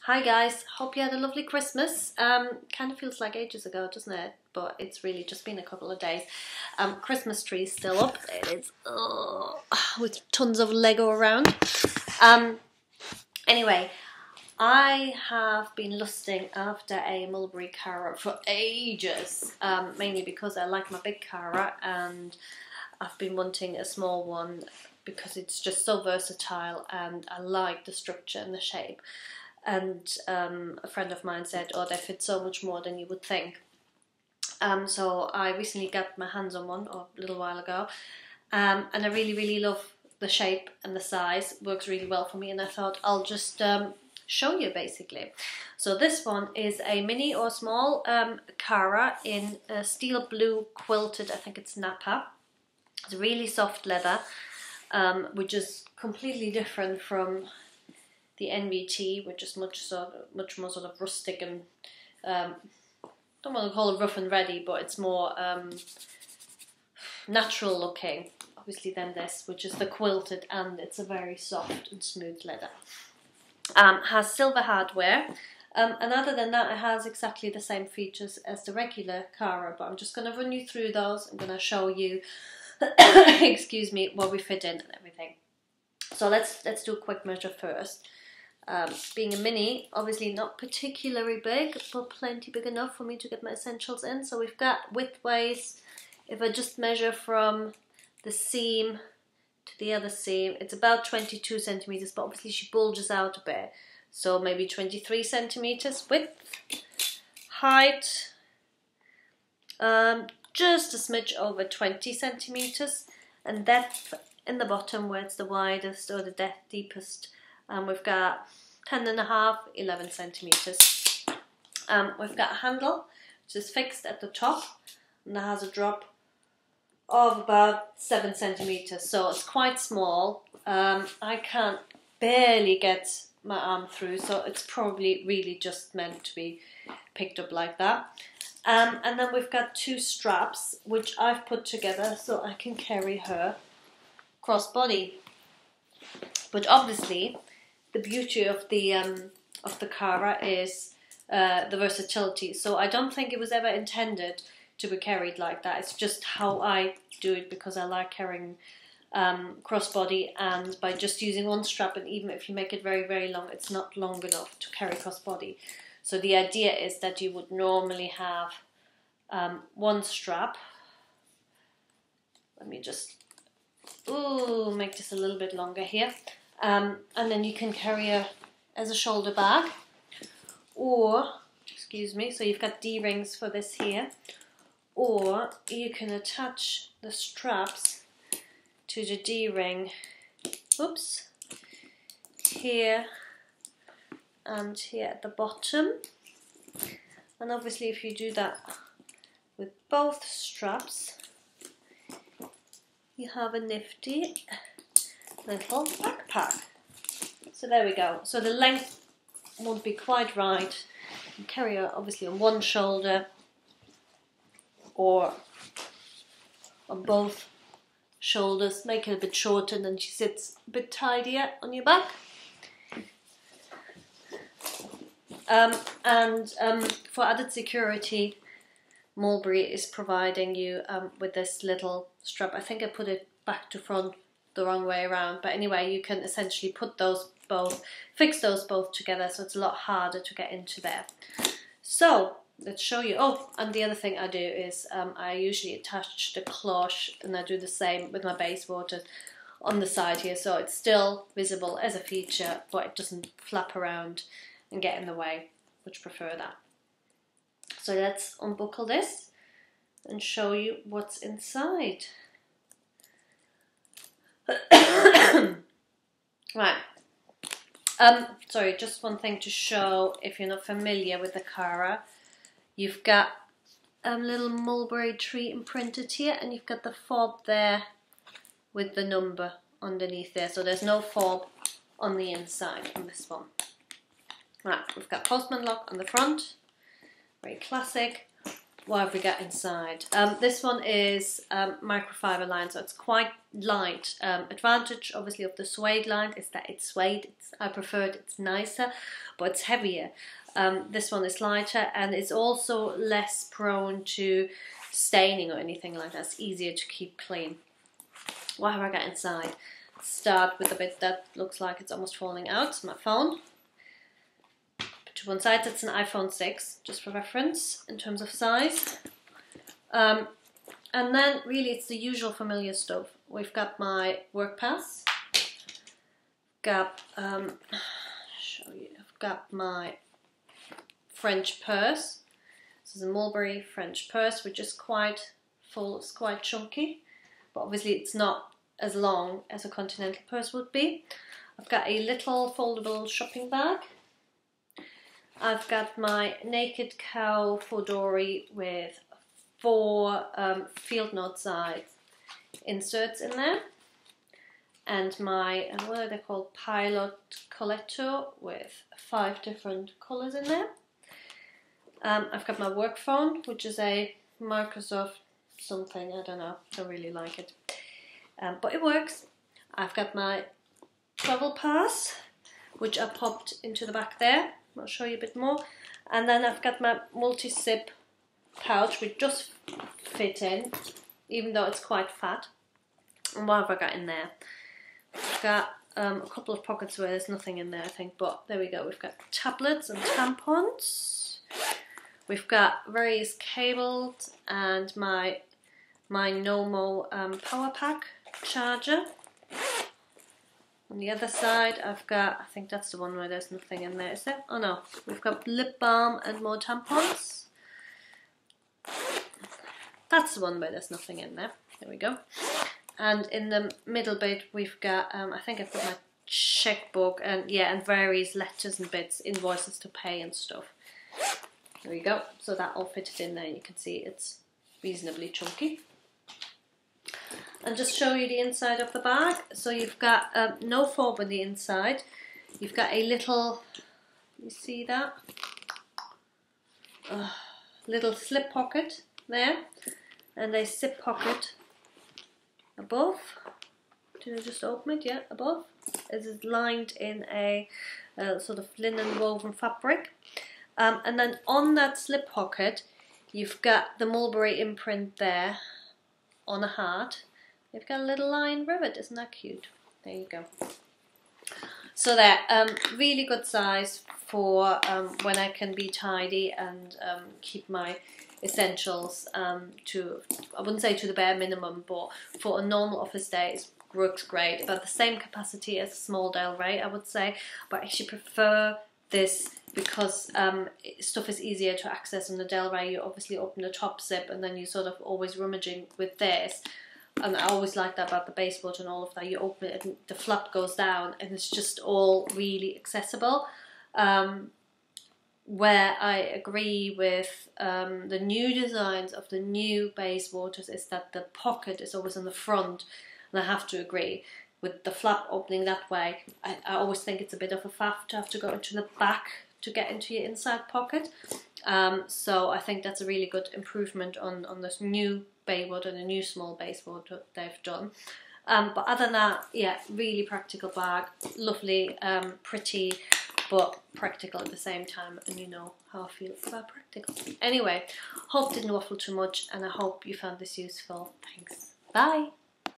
Hi guys, hope you had a lovely Christmas. Kind of feels like ages ago, doesn't it? But it's really just been a couple of days. Christmas tree is still up. It is with tons of Lego around. Anyway, I have been lusting after a Mulberry Cara for ages, mainly because I like my big Cara and I've been wanting a small one because it's just so versatile and I like the structure and the shape. And a friend of mine said, oh, they fit so much more than you would think. So I recently got my hands on one a little while ago, and I really love the shape and the size. It works really well for me, and I thought I'll just show you basically. So this one is a mini or small Cara in steel blue quilted, I think it's Napa. It's really soft leather, which is completely different from the NVT, which is much more sort of rustic and don't want to call it rough and ready, but it's more natural looking, obviously, than this, which is the quilted, and it's a very soft and smooth leather. Has silver hardware, and other than that, it has exactly the same features as the regular Cara. But I'm just going to run you through those. I'm going to show you, excuse me, what we fit in and everything. So let's do a quick measure first. Being a mini, obviously not particularly big, but plenty big enough for me to get my essentials in. So we've got width-wise, if I just measure from the seam to the other seam, it's about 22 centimeters, but obviously she bulges out a bit. So maybe 23 centimeters width. Height, just a smidge over 20 centimeters. And depth in the bottom, where it's the widest or the deepest, we've got 10.5, 11 centimeters. We've got a handle, which is fixed at the top, and that has a drop of about 7 centimeters. So it's quite small. I can't barely get my arm through, so it's probably really just meant to be picked up like that. And then we've got two straps, which I've put together so I can carry her crossbody. But obviously, the beauty of the Cara is the versatility. So I don't think it was ever intended to be carried like that. It's just how I do it because I like carrying crossbody, and by just using one strap, and even if you make it very long, it's not long enough to carry crossbody. So the idea is that you would normally have one strap. Let me just make this a little bit longer here. And then you can carry her as a shoulder bag, or, excuse me, so you've got D-rings for this here, or you can attach the straps to the D-ring, here and here at the bottom. And obviously if you do that with both straps, you have a nifty little backpack. So there we go. So the length won't be quite right. You carry her obviously on one shoulder or on both shoulders. Make it a bit shorter, and then she sits a bit tidier on your back. For added security, Mulberry is providing you with this little strap. I think I put it back to front the wrong way around, but anyway, you can essentially put those both, fix those both together, so it's a lot harder to get into there. So let's show you. Oh, and the other thing I do is I usually attach the cloche, and I do the same with my base water on the side here, so it's still visible as a feature, but it doesn't flap around and get in the way. Much prefer that. So let's unbuckle this and show you what's inside. Right. Sorry, just one thing to show if you're not familiar with the Cara. You've got a little mulberry tree imprinted here, and you've got the fob there with the number underneath there. So there's no fob on the inside on this one. Right, we've got postman lock on the front, very classic. what have we got inside? This one is microfiber line, so it's quite light. Advantage, obviously, of the suede line is that it's suede. I prefer it, it's nicer, but it's heavier. This one is lighter, and it's also less prone to staining or anything like that. It's easier to keep clean. What have I got inside? Start with the bit that looks like it's almost falling out. It's my phone. To one side, it's an iPhone 6, just for reference in terms of size. And then really it's the usual familiar stuff. We've got my work pass. Show you. I've got my French purse. This is a Mulberry French purse, which is quite full. It's quite chunky, but obviously it's not as long as a continental purse would be. I've got a little foldable shopping bag. I've got my Naked Cow fedora with 4 field note size inserts in there, and my, what are they called, Pilot Coletto with 5 different colours in there. I've got my work phone, which is a Microsoft something, I don't know, don't really like it, but it works. I've got my travel pass, which I popped into the back there. I'll show you a bit more. And then I've got my multi-zip pouch, which just fit in, even though it's quite fat. And what have I got in there? I've got a couple of pockets where there's nothing in there, I think, but there we go. We've got tablets and tampons. We've got various cables and my Nomo power pack charger. On the other side, I've got, I think that's the one where there's nothing in there, is there? Oh no, we've got lip balm and more tampons. That's the one where there's nothing in there. There we go. And in the middle bit, we've got, I think I've got my checkbook and yeah, and various letters and bits, invoices to pay and stuff. There we go. So that all fitted in there. You can see it's reasonably chunky. And just show you the inside of the bag. So you've got no fob on the inside. You've got a little, you see that? Little slip pocket there, and a zip pocket above. Did I just open it? Yeah, above. It is lined in a sort of linen woven fabric. And then on that slip pocket, you've got the Mulberry imprint there on a heart. You've got a little line rivet, isn't that cute? There you go. So there, really good size for when I can be tidy and keep my essentials to, I wouldn't say to the bare minimum, but for a normal office day it works great. About the same capacity as a small Del Rey, I would say, but I actually prefer this because stuff is easier to access on the Del Rey. You obviously open the top zip and then you sort of always rummaging with this. And I always like that about the baseboard and all of that. You open it and the flap goes down and it's just all really accessible. Where I agree with the new designs of the new baseboards is that the pocket is always in the front. And I have to agree with the flap opening that way. I always think it's a bit of a faff to have to go into the back to get into your inside pocket. So I think that's a really good improvement on this new baseboard and a new small baseboard that they've done. But other than that, yeah, really practical bag, lovely, pretty, but practical at the same time, and you know how I feel about practical. Anyway, hope didn't waffle too much, and I hope you found this useful. Thanks. Bye.